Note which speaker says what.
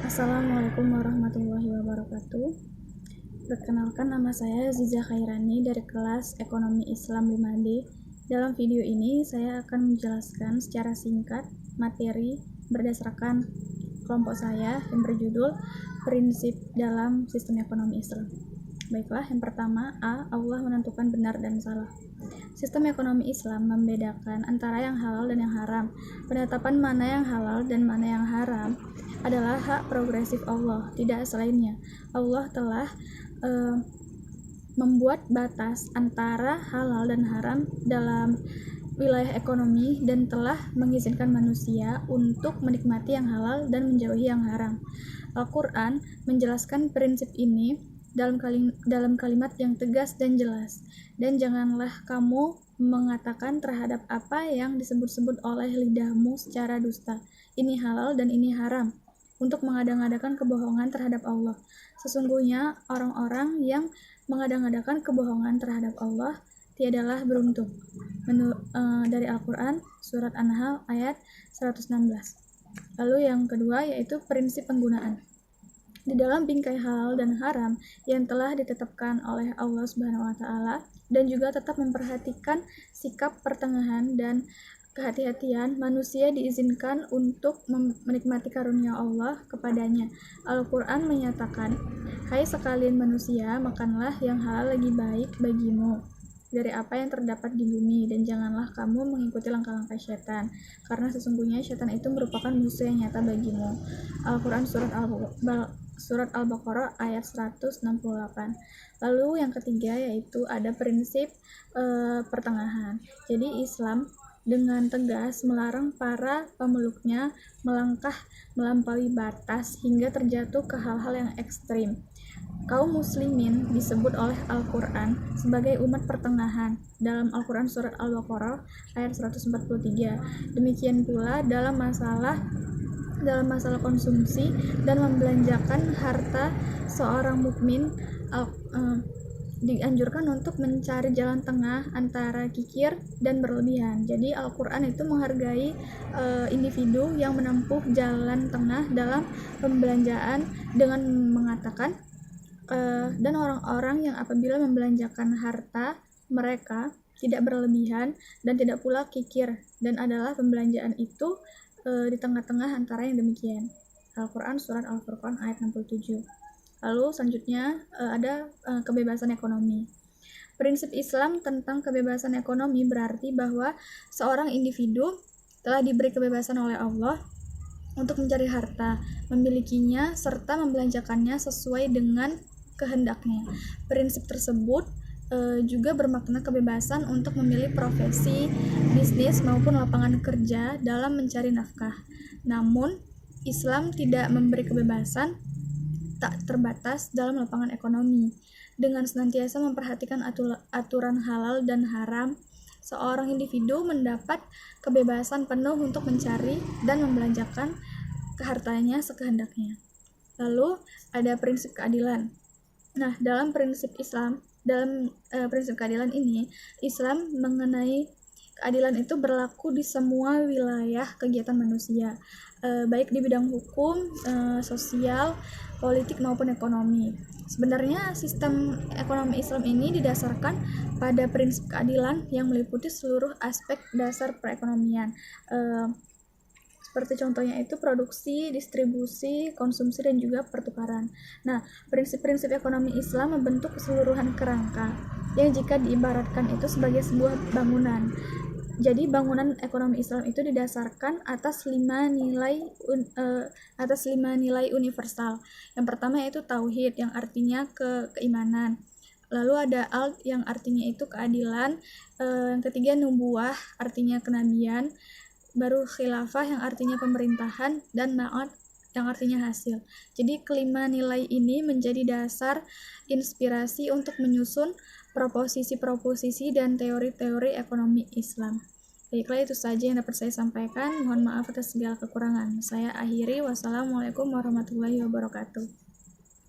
Speaker 1: Assalamualaikum warahmatullahi wabarakatuh. Perkenalkan, nama saya Ziza Khairani dari kelas Ekonomi Islam 5D. Dalam video ini saya akan menjelaskan secara singkat materi berdasarkan kelompok saya yang berjudul Prinsip dalam Sistem Ekonomi Islam. Baiklah, yang pertama, A. Allah menentukan benar dan salah. Sistem ekonomi Islam membedakan antara yang halal dan yang haram. Penetapan mana yang halal dan mana yang haram adalah hak progresif Allah, tidak selainnya. Allah telah membuat batas antara halal dan haram dalam wilayah ekonomi dan telah mengizinkan manusia untuk menikmati yang halal dan menjauhi yang haram. Al-Quran menjelaskan prinsip ini dalam kalimat yang tegas dan jelas. Dan janganlah kamu mengatakan terhadap apa yang disebut-sebut oleh lidahmu secara dusta. Ini halal dan ini haram, untuk mengada-ngadakan kebohongan terhadap Allah. Sesungguhnya orang-orang yang mengada-ngadakan kebohongan terhadap Allah tiadalah beruntung. Dari Al-Quran, Surat An-Nahl ayat 116. Lalu yang kedua yaitu prinsip penggunaan. Di dalam bingkai halal dan haram yang telah ditetapkan oleh Allah Subhanahu wa Ta'ala, dan juga tetap memperhatikan sikap pertengahan dan kehati-hatian, manusia diizinkan untuk menikmati karunia Allah kepadanya. Al-Quran menyatakan, "Hai sekalian manusia, makanlah yang halal lagi baik bagimu dari apa yang terdapat di bumi, dan janganlah kamu mengikuti langkah-langkah syaitan, karena sesungguhnya syaitan itu merupakan musuh yang nyata bagimu." Al-Quran Surat Al-Baqarah ayat 168. Lalu yang ketiga yaitu ada prinsip pertengahan. Jadi Islam dengan tegas melarang para pemeluknya melangkah melampaui batas hingga terjatuh ke hal-hal yang ekstrim. Kaum muslimin disebut oleh Al-Quran sebagai umat pertengahan dalam Al-Quran Surat Al-Baqarah ayat 143. Demikian pula dalam masalah konsumsi dan membelanjakan harta, seorang mukmin dianjurkan untuk mencari jalan tengah antara kikir dan berlebihan. Jadi Al-Quran itu menghargai individu yang menempuh jalan tengah dalam pembelanjaan dengan mengatakan dan orang-orang yang apabila membelanjakan harta mereka tidak berlebihan dan tidak pula kikir, dan adalah pembelanjaan itu di tengah-tengah antara yang demikian. Al-Quran Surat Al-Furqan ayat 67. Lalu selanjutnya ada kebebasan ekonomi. Prinsip Islam tentang kebebasan ekonomi berarti bahwa seorang individu telah diberi kebebasan oleh Allah untuk mencari harta, memilikinya, serta membelanjakannya sesuai dengan kehendaknya. Prinsip tersebut juga bermakna kebebasan untuk memilih profesi, bisnis maupun lapangan kerja dalam mencari nafkah. Namun, Islam tidak memberi kebebasan tak terbatas dalam lapangan ekonomi. Dengan senantiasa memperhatikan aturan halal dan haram, seorang individu mendapat kebebasan penuh untuk mencari dan membelanjakan hartanya sekehendaknya. Lalu, ada prinsip keadilan. Nah, dalam prinsip keadilan ini, Islam mengenai keadilan itu berlaku di semua wilayah kegiatan manusia, baik di bidang hukum, sosial, politik maupun ekonomi. Sebenarnya sistem ekonomi Islam ini didasarkan pada prinsip keadilan yang meliputi seluruh aspek dasar perekonomian. Seperti contohnya itu produksi, distribusi, konsumsi, dan juga pertukaran. Nah, prinsip-prinsip ekonomi Islam membentuk keseluruhan kerangka yang jika diibaratkan itu sebagai sebuah bangunan. Jadi bangunan ekonomi Islam itu didasarkan atas 5 nilai universal. Yang pertama yaitu tauhid, yang artinya keimanan. Lalu ada al yang artinya itu keadilan. Yang ketiga nubuwah, artinya kenabian. Baru khilafah yang artinya pemerintahan, dan ma'ad yang artinya hasil. Jadi kelima nilai ini menjadi dasar inspirasi untuk menyusun proposisi-proposisi dan teori-teori ekonomi Islam. Baiklah, itu saja yang dapat saya sampaikan. Mohon maaf atas segala kekurangan. Saya akhiri. Wassalamualaikum warahmatullahi wabarakatuh.